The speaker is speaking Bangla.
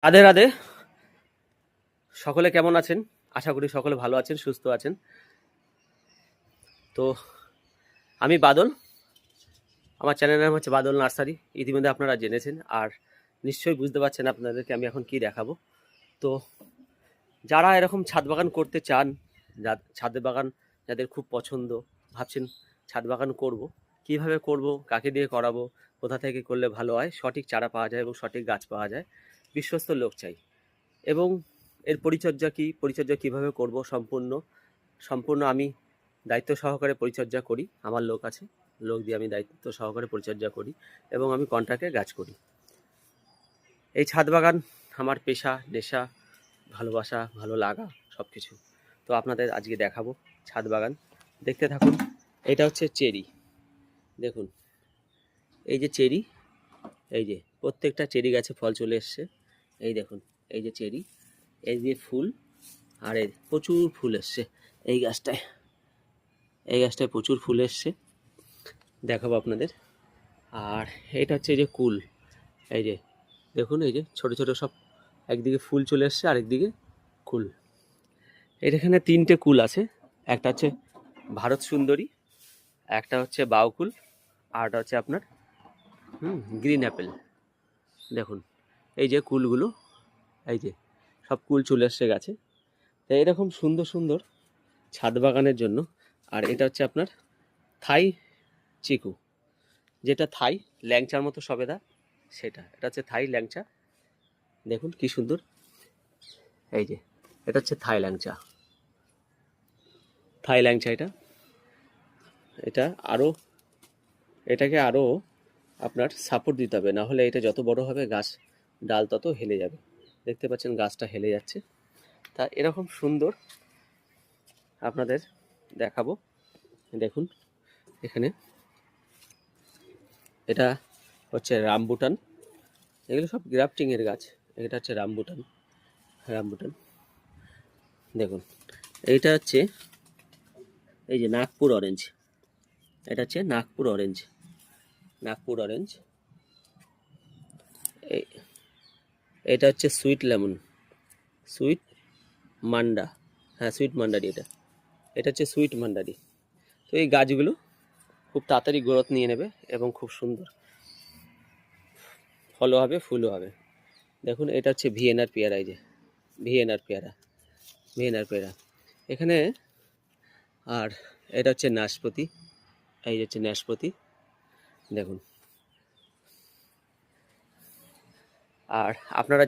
রাধে রাধে। সকলে কেমন আছেন? আশা করি সকলে ভালো আছেন, সুস্থ আছেন। তো আমি বাদল, আমার চ্যানেলের নাম হচ্ছে বাদল নার্সারি। ইতিমধ্যে আপনারা জেনেছেন, আর নিশ্চয়ই বুঝতে পারছেন আপনাদেরকে আমি এখন কি দেখাবো। তো যারা এরকম ছাদ বাগান করতে চান, ছাদ বাগান যাদের খুব পছন্দ, ভাবছেন ছাদ বাগান করব, কিভাবে করব, কাকে দিয়ে করাবো, কোথা থেকে করলে ভালো হয়, সঠিক চারা পাওয়া যায় এবং সঠিক গাছ পাওয়া যায়, বিশ্বস্ত লোক চাই। এবং এর পরিচর্যা কিভাবে করব, সম্পূর্ণ আমি দায়িত্ব সহকারে পরিচর্যা করি। আমার লোক আছে, লোক দিয়ে আমি দায়িত্ব সহকারে পরিচর্যা করি এবং আমি কন্ট্রাক্টে গাছ করি। এই ছাদ বাগান আমার পেশা, নেশা, ভালোবাসা, ভালো লাগা সব কিছু। তো আপনাদের আজকে দেখাবো ছাদ বাগান, দেখতে থাকুন। এটা হচ্ছে চেরি, দেখুন এই যে চেরি, এই যে প্রত্যেকটা চেরি গাছে ফল চলে এসছে। এই দেখুন, এই যে চেরি, এই যে ফুল, আর এর প্রচুর ফুল এসছে। এই গাছটায় প্রচুর ফুল এসছে, দেখাবো আপনাদের। আর এটা হচ্ছে এই যে কুল, এই যে দেখুন, এই যে ছোট ছোট সব, একদিকে ফুল চলে এসছে, আরেকদিকে কুল। এখানে তিনটে কুল আছে, একটা হচ্ছে ভারত সুন্দরী, একটা হচ্ছে বাউকুল, আর একটা হচ্ছে আপনার গ্রিন অ্যাপেল। দেখুন এই যে কুলগুলো, এই যে সব কুল চলে এসছে গাছে। তাই এরকম সুন্দর সুন্দর ছাদ বাগানের জন্য। আর এটা হচ্ছে আপনার থাই চিকু, যেটা থাই ল্যাংচার মতো সবেদা, এটা হচ্ছে থাই ল্যাংচা। দেখুন কি সুন্দর, এই যে এটা হচ্ছে থাই ল্যাংচা, এটা আরও, এটাকে আরও আপনার সাপোর্ট দিতে হবে, না হলে এটা যত বড় হবে গাছ ডাল তত হেলে যাবে। দেখতে পাচ্ছেন গাছটা হেলে যাচ্ছে। তা এরকম সুন্দর আপনাদের দেখাবো। দেখুন এখানে, এটা হচ্ছে রামবুটান, এগুলো সব গ্রাফটিংয়ের গাছ। এটা হচ্ছে রামবুটান। দেখুন এইটা হচ্ছে এই যে নাগপুর অরেঞ্জ, এটা হচ্ছে নাগপুর অরেঞ্জ। এটা হচ্ছে সুইট লেমন, সুইট মান্ডা, হ্যাঁ সুইট মান্ডারি, এটা হচ্ছে সুইট মান্ডারি। তো এই গাছগুলো খুব তাড়াতাড়ি গ্রোথ নিয়ে নেবে এবং খুব সুন্দর ফলও হবে, ফুলও হবে। দেখুন এটা হচ্ছে ভিয়েনার পেয়ারা, এই যে ভিয়েনার পেয়ারা এখানে। আর এটা হচ্ছে নাশপাতি, এই যে হচ্ছে নাশপাতি, দেখুন। আর আপনারা